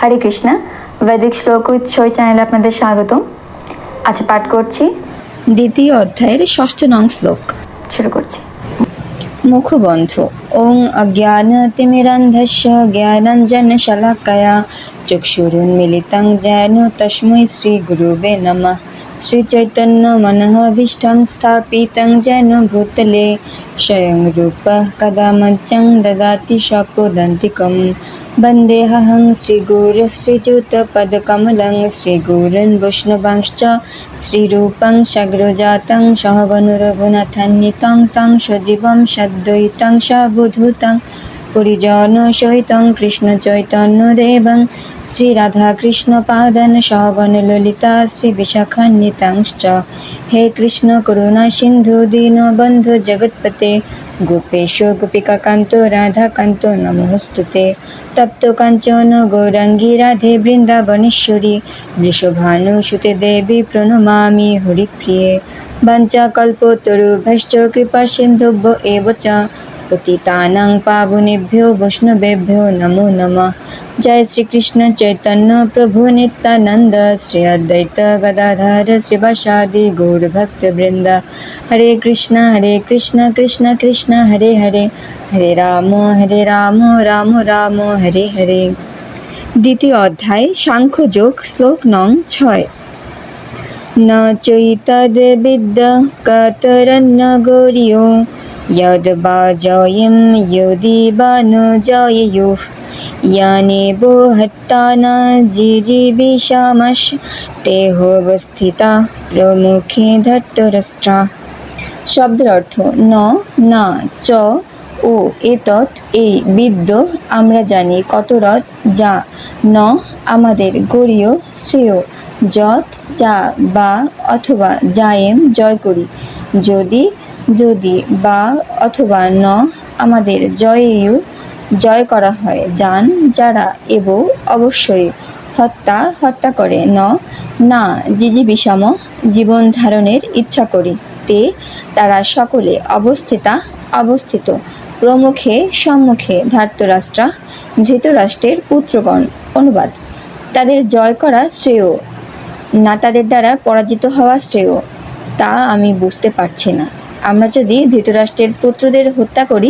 হরে কৃষ্ণ, বৈদিক শ্লোক উইথ সই চ্যানেলে আপনাদের স্বাগতম। আজ পাঠ করছি দ্বিতীয় অধ্যায়ের ৬ষ্ঠ নং শ্লোক। শুরু করছি। মুখবন্ধ। ওং অজ্ঞানতিমিরান্ধস্য জ্ঞানাঞ্জনশলাকয়া চক্ষুরুন্মিলিतं যেন তস্मै শ্রীগুরুবে নমঃ। শ্রীচৈতন্যমনঃভীষ্টং স্থাপিतं যেন ভূতলে স্বয়ং রূপः কদা মহ্যং দদাতি স্বপদান্তিকम्। वन्देऽहं श्रीगुरुः श्रीयुतपदकमलं श्रीगुरून् वैष्णवांश्च श्रीरूपं सग्रजातं सहगणरघुनाथान्वितं तं सजीवं सद्वैतं सवधूतं परिजनसहितं कृष्णचैतन्यदेवं श्रीराधाकृष्णपादान् सहगणललिता श्रीविशाखान्वितांश्च। हे कृष्ण करुणा सिन्धु दीनबन्धु जगत्पते गोपेश गोपिकान्त राधाकान्त नमोस्तुते। तप्त काञ्चन गौराङ्गी राधे वृन्दावनेश्वरी वृषभानुसुते देवी प्रणमामि हरिप्रिये। वाञ्छाकल्पतरुभ्यश्च कृपासिन्धुभ्यो एव च पतितानां पावनेभ्यो वैष्णवेभ्यो नमो नमः। जय श्री कृष्ण चैतन्य प्रभु नित्यानंद श्री अद्वैत गदाधर श्रीवासादि गौरभक्तवृंद। हरे कृष्ण कृष्ण कृष्ण हरे हरे, हरे राम राम राम हरे हरे। দ্বিতীয় অধ্যায় সাংখ্যযোগ, শ্লোক নং ৬। ন চৈতদ্বিদ্যা কাতরন্ন গৌরীয় यद्वा जयं यदि वा न जयेयुः यानेव हत्ताना जिजीविषामस्तेहोवस्थिता प्रमुखे धर्तराष्ट्रा। শব্দের অর্থ ন, না, চ, ও, এতৎ, এই, বিদ্য, আমরা জানি, কতরৎ, যা, ন, আমাদের, গরীয়, শ্রেয়, যৎ, যা, বা, অথবা, যায়েম, জয় করি, যদি, যদি, বা, অথবা, ন, আমাদের, জয়েয়ু, জয় করা হয়, যান, যারা, এব, অবশ্যই, হত্যা, হত্যা করে, ন, না, জিজিবিষাম, জীবন ধারণের ইচ্ছা করি, তে, তারা সকলে, অবস্থিতা, অবস্থিত, প্রমুখে, সম্মুখে, ধার্তরাষ্ট্রা, ধৃতরাষ্ট্রের পুত্রগণ। অনুবাদ: তাদের জয় করা শ্রেয় না তাদের দ্বারা পরাজিত হওয়া শ্রেয়, তা আমি বুঝতে পারছি না। আমরা যদি ধৃতরাষ্ট্রের পুত্রদের হত্যা করি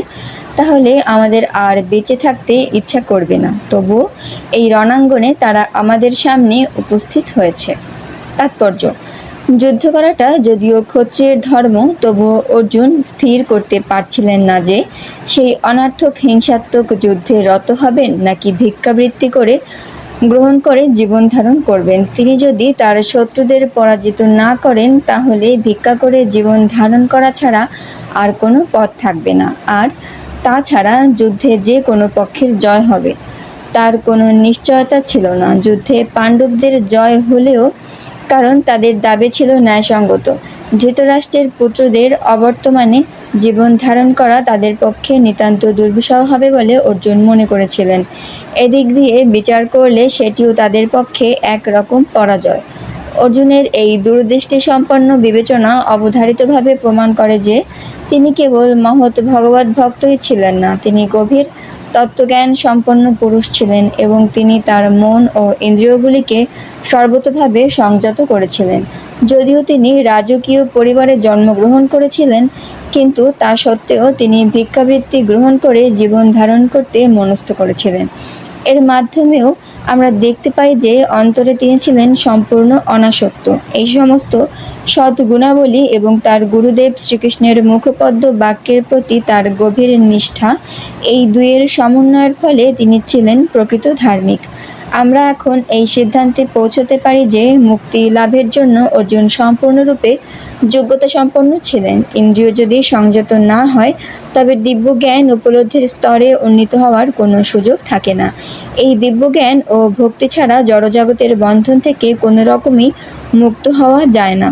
তাহলে আমাদের আর বেঁচে থাকতে ইচ্ছা করবে না, তবুও এই রণাঙ্গনে তারা আমাদের সামনে উপস্থিত হয়েছে। তাৎপর্য: যুদ্ধ করাটা যদিও ক্ষত্রিয়ের ধর্ম, তবুও অর্জুন স্থির করতে পারছিলেন না যে সেই অনর্থক হিংসাত্মক যুদ্ধে রত হবেন নাকি ভিক্ষাবৃত্তি করে গ্রহণ করে জীবন ধারণ করবেন। তিনি যদি তার শত্রুদের পরাজিত না করেন তাহলে ভিক্ষা করে জীবন ধারণ করা ছাড়া আর কোনো পথ থাকবে না। আর তাছাড়া যুদ্ধে যে কোনো পক্ষের জয় হবে তার কোনো নিশ্চয়তা ছিল না। যুদ্ধে পাণ্ডবদের জয় হলেও কারণ তাদের দাবি ছিল ন্যায়সঙ্গত। ধৃতরাষ্ট্রের পুত্রদের অবর্তমানে জীবন ধারণ করা তাদের পক্ষে নিতান্ত দুর্বিষহ হবে বলে অর্জুন মনে করেছিলেন। এদিক দিয়ে বিচার করলে সেটিও তাদের পক্ষে একরকম পরাজয়। অর্জুনের এই দূরদৃষ্টি সম্পন্ন বিবেচনা অবধারিতভাবে প্রমাণ করে যে তিনি কেবল মহৎ ভগবত ভক্তই ছিলেন না, তিনি গভীর তত্ত্বজ্ঞান সম্পন্ন পুরুষ ছিলেন এবং তিনি তার মন ও ইন্দ্রিয়গুলিকে সর্বতোভাবে সংযত করেছিলেন। যদিও তিনি রাজকীয় পরিবারে জন্মগ্রহণ করেছিলেন, কিন্তু তা সত্ত্বেও তিনি ভিক্ষাবৃত্তি গ্রহণ করে জীবন ধারণ করতে মনস্থ করেছিলেন। এর মাধ্যমেও আমরা দেখতে পাই যে অন্তরে তিনি ছিলেন সম্পূর্ণ অনাসক্ত। এই সমস্ত সৎ গুণাবলী এবং তার গুরুদেব শ্রীকৃষ্ণের মুখপদ্ম বাক্যের প্রতি তার গভীর নিষ্ঠা, এই দুইয়ের সমন্বয়ের ফলে তিনি ছিলেন প্রকৃত ধার্মিক। আমরা এখন এই সিদ্ধান্তে পৌঁছতে পারি যে মুক্তি লাভের জন্য অর্জুন সম্পূর্ণরূপে যোগ্যতা সম্পন্ন ছিলেন। ইন্দ্রিয় যদি সংযত না হয় তবে দিব্যজ্ঞান উপলব্ধির স্তরে উন্নীত হওয়ার কোনো সুযোগ থাকে না। এই দিব্যজ্ঞান ও ভক্তি ছাড়া জড়জগতের বন্ধন থেকে কোনো রকমই মুক্ত হওয়া যায় না।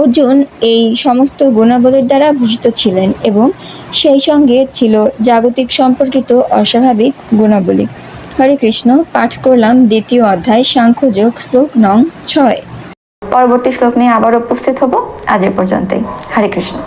অর্জুন এই সমস্ত গুণাবলীর দ্বারা ভূষিত ছিলেন এবং সেই সঙ্গে ছিল জাগতিক সম্পর্কিত অস্বাভাবিক গুণাবলী। হরে কৃষ্ণ। পাঠ করলাম দ্বিতীয় অধ্যায় সাংখ্যযোগ, শ্লোক নং ৬। পরবর্তী শ্লোক নিয়ে আবার উপস্থিত হব। আজ এ পর্যন্তই। হরে কৃষ্ণ।